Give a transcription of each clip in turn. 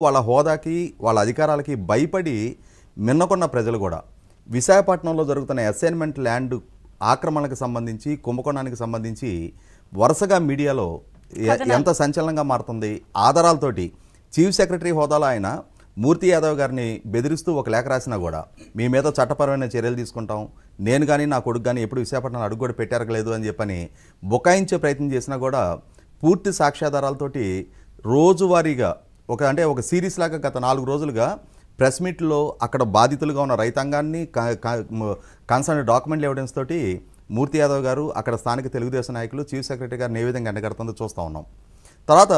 వాళ్ళ హోదాకి వాళ్ళ అధికారాలకి భయపడి మిన్నకొన్న ప్రజలు కూడా విశాఖపట్నంలో జరుగుతున్న అసైన్మెంట్ ల్యాండ్ ఆక్రమణలకు సంబంధించి కుంభకోణానికి సంబంధించి వరుసగా మీడియాలో ఎంత సంచలనంగా మారుతుంది. ఆధారాలతోటి చీఫ్ సెక్రటరీ హోదాలో ఆయన మూర్తి యాదవ్ గారిని బెదిరిస్తూ ఒక లేఖ రాసినా కూడా మీ మీద చట్టపరమైన చర్యలు తీసుకుంటాం, నేను కానీ నా కొడుకు కానీ ఎప్పుడు విశాఖపట్నం అడుగు కూడా పెట్టారలేదు అని చెప్పని బుకాయించే ప్రయత్నం చేసినా కూడా పూర్తి సాక్ష్యాధారాలతోటి రోజువారీగా ఒక సిరీస్ లాగా గత 4 రోజులుగా ప్రెస్ మీట్లో అక్కడ బాధితులుగా ఉన్న రైతాంగాన్ని కన్సర్న్ డాక్యుమెంట్ ఎవిడెన్స్ తోటి మూర్తి యాదవ్ గారు అక్కడ స్థానిక తెలుగుదేశం నాయకులు చీఫ్ సెక్రటరీ గారిని ఏ విధంగా ఎండగడుతుందో చూస్తూ ఉన్నాం. తర్వాత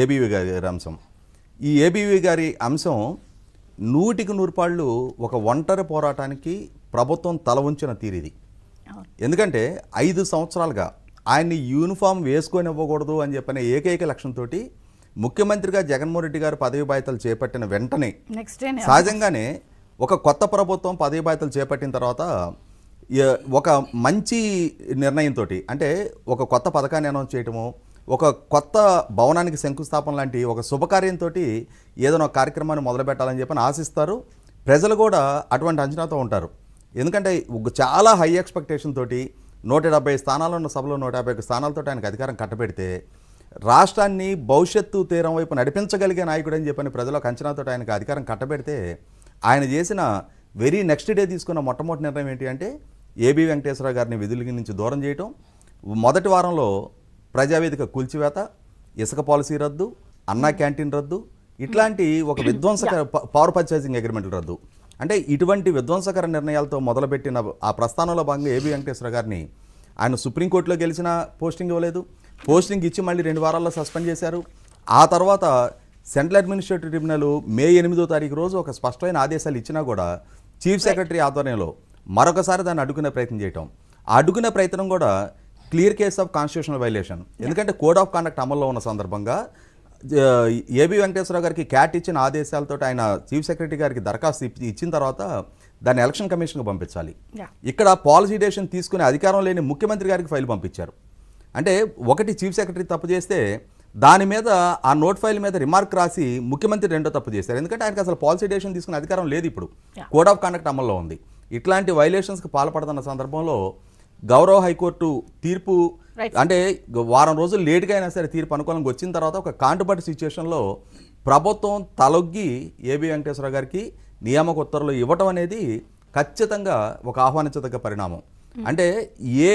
ఏబీవీ గారి అంశం. ఈ ఏబీవీ గారి అంశం 100% ఒక ఒంటరి పోరాటానికి ప్రభుత్వం తల ఉంచిన తీరిది. ఎందుకంటే 5 సంవత్సరాలుగా ఆయన్ని యూనిఫామ్ వేసుకొని ఇవ్వకూడదు అని చెప్పిన ఏకైక లక్ష్యంతో ముఖ్యమంత్రిగా జగన్మోహన్ రెడ్డి గారు పదవి బాధ్యతలు చేపట్టిన వెంటనే సహజంగానే ఒక కొత్త ప్రభుత్వం పదవి బాధ్యతలు చేపట్టిన తర్వాత ఒక మంచి నిర్ణయంతో, అంటే ఒక కొత్త పథకాన్ని అనౌన్స్ చేయటము, ఒక కొత్త భవనానికి శంకుస్థాపన లాంటి ఒక శుభకార్యంతో ఏదైనా కార్యక్రమాన్ని మొదలుపెట్టాలని చెప్పని ఆశిస్తారు. ప్రజలు కూడా అటువంటి అంచనాతో ఉంటారు. ఎందుకంటే చాలా హై ఎక్స్పెక్టేషన్ తోటి 170 స్థానాలు ఉన్న సభలో 151 స్థానాలతో ఆయనకు అధికారం కట్టబెడితే రాష్ట్రాన్ని భవిష్యత్తు తీరం వైపు నడిపించగలిగే నాయకుడు అని చెప్పని ప్రజలకు అంచనాతో ఆయనకు అధికారం కట్టబెడితే ఆయన చేసిన వెరీ నెక్స్ట్ డే తీసుకున్న మొట్టమొదటి నిర్ణయం ఏంటి అంటే ఏబీ వెంకటేశ్వరరావు గారిని విధుల నుంచి దూరం చేయటం, మొదటి వారంలో ప్రజావేదిక కూల్చివేత, ఇసుక పాలసీ రద్దు, అన్నా క్యాంటీన్ రద్దు, ఇట్లాంటి ఒక విధ్వంసకర పవర్ పర్చేసింగ్ అగ్రిమెంట్ రద్దు. అంటే ఇటువంటి విధ్వంసకర నిర్ణయాలతో మొదలుపెట్టిన ఆ ప్రస్థానంలో భాగంగా ఏబీ వెంకటేశ్వర గారిని ఆయన సుప్రీంకోర్టులో గెలిచిన పోస్టింగ్ ఇవ్వలేదు, పోస్టింగ్ ఇచ్చి మళ్ళీ 2 వారాల్లో సస్పెండ్ చేశారు. ఆ తర్వాత సెంట్రల్ అడ్మినిస్ట్రేటివ్ ట్రిబ్యునల్ మే 8వ తారీఖు రోజు ఒక స్పష్టమైన ఆదేశాలు ఇచ్చినా కూడా చీఫ్ సెక్రటరీ ఆధ్వర్యంలో మరొకసారి దాన్ని అడ్డుకునే ప్రయత్నం చేయటం, ఆ అడ్డుకునే ప్రయత్నం కూడా clear case of constitutional violation. ఎందుకంటే కోడ్ ఆఫ్ కాండక్ట్ అమల్లో ఉన్న సందర్భంగా ఏబీ వెంకటేశ్వర గారికి క్యాట్ ఇచ్చిన ఆదేశాలతో ఆయన చీఫ్ సెక్రటరీ గారికి దరఖాస్తు ఇచ్చిన తర్వాత దాన్ని ఎలక్షన్ కమిషన్కి పంపించాలి. ఇక్కడ పాలసీ డెసిషన్ తీసుకునే అధికారం లేని ముఖ్యమంత్రి గారికి ఫైల్ పంపించారు. అంటే ఒకటి చీఫ్ సెక్రటరీ తప్పు చేస్తే దాని మీద ఆ నోట్ ఫైల్ మీద రిమార్క్ రాసి ముఖ్యమంత్రి రెండో తప్పు చేశారు. ఎందుకంటే ఆయనకి అసలు పాలసీ డెసిషన్ తీసుకునే అధికారం లేదు, ఇప్పుడు కోడ్ ఆఫ్ కాండక్ట్ అమల్లో ఉంది. ఇట్లాంటి వైలేషన్స్కి పాల్పడుతున్న సందర్భంలో గౌరవ హైకోర్టు తీర్పు అంటే వారం రోజులు లేట్గా అయినా సరే తీర్పు అనుకూలంగా వచ్చిన తర్వాత ఒక కాంటుబట్టి సిచ్యువేషన్లో ప్రభుత్వం తలొగ్గి ఏబీ వెంకటేశ్వర గారికి నియామక ఉత్తర్వులు ఇవ్వటం అనేది ఖచ్చితంగా ఒక ఆహ్వానించదగ్గ పరిణామం. అంటే ఏ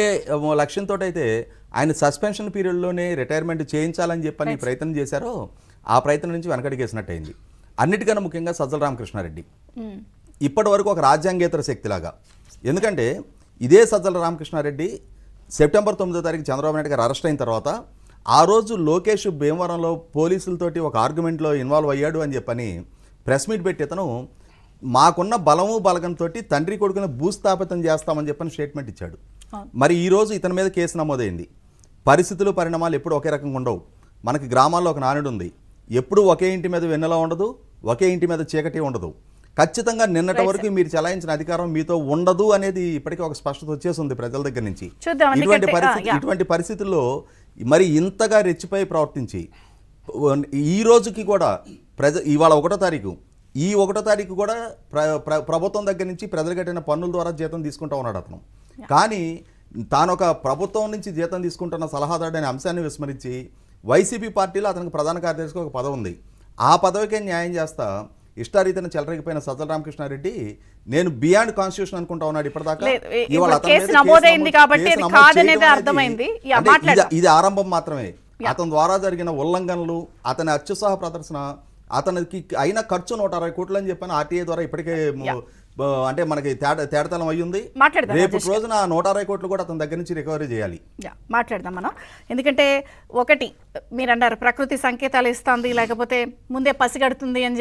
లక్ష్యంతో అయితే ఆయన సస్పెన్షన్ పీరియడ్లోనే రిటైర్మెంట్ చేయించాలని చెప్పని ప్రయత్నం చేశారో ఆ ప్రయత్నం నుంచి వెనకడిగేసినట్టు అయింది. అన్నిటికన్నా ముఖ్యంగా సజ్జల రామకృష్ణారెడ్డి ఇప్పటి వరకు ఒక రాజ్యాంగేతర శక్తిలాగా, ఎందుకంటే ఇదే సజ్జల రామకృష్ణారెడ్డి సెప్టెంబర్ 9వ తారీఖు చంద్రబాబు నాయుడు గారు అరెస్ట్ అయిన తర్వాత ఆ రోజు లోకేష్ భీమవరంలో పోలీసులతోటి ఒక ఆర్గ్యుమెంట్లో ఇన్వాల్వ్ అయ్యాడు అని చెప్పని ప్రెస్ మీట్ పెట్టి ఇతను మాకున్న బలము బలగంతో తండ్రి కొడుకుని భూస్థాపితం చేస్తామని చెప్పని స్టేట్మెంట్ ఇచ్చాడు. మరి ఈరోజు ఇతని మీద కేసు నమోదైంది. పరిస్థితులు పరిణామాలు ఎప్పుడు ఒకే రకంగా ఉండవు. మనకి గ్రామాల్లో ఒక నానుడు ఉంది, ఎప్పుడు ఒకే ఇంటి మీద వెన్నెల ఉండదు, ఒకే ఇంటి మీద చీకటి ఉండదు. ఖచ్చితంగా నిన్నటి వరకు మీరు చలాయించిన అధికారం మీతో ఉండదు అనేది ఇప్పటికీ ఒక స్పష్టత వచ్చేసింది ప్రజల దగ్గర నుంచి. ఇటువంటి పరిస్థితుల్లో మరి ఇంతగా రెచ్చిపోయి ప్రవర్తించి ఈ రోజుకి కూడా ఇవాళ 1వ తారీఖు, ఈ 1వ తారీఖు కూడా ప్రభుత్వం దగ్గర నుంచి ప్రజలు కట్టిన పన్నుల ద్వారా జీతం తీసుకుంటూ ఉన్నాడు అతను. కానీ తాను ఒక ప్రభుత్వం నుంచి జీతం తీసుకుంటున్న సలహాదారు అనే అంశాన్ని విస్మరించి వైసీపీ పార్టీలో అతనికి ప్రధాన కార్యదర్శిగా ఒక పదవి ఉంది, ఆ పదవికే న్యాయం చేస్తా ఇష్టారీతన చెలరేగిపోయిన సజ్జల రామకృష్ణారెడ్డి నేను బియాండ్ కాన్స్టిట్యూషన్ అనుకుంటా ఉన్నాడు ఇప్పటిదాకా. ఇది ఆరంభం మాత్రమే. అతని ద్వారా జరిగిన ఉల్లంఘనలు, అతని అత్యుత్సాహ ప్రదర్శన, అతనికి అయిన ఖర్చు 160 కోట్లు అని చెప్పిన ఆర్టీఐ ద్వారా ఇప్పటికే అంటే మనకి తేడతలం అయ్యింది. రేపు రోజున 160 కోట్లు కూడా అతని దగ్గర నుంచి రికవరీ చేయాలి. మాట్లాడదాం మనం. ఎందుకంటే ఒకటి మీరు అన్నారు ప్రకృతి సంకేతాలు ఇస్తుంది, లేకపోతే ముందే పసిగడుతుంది అని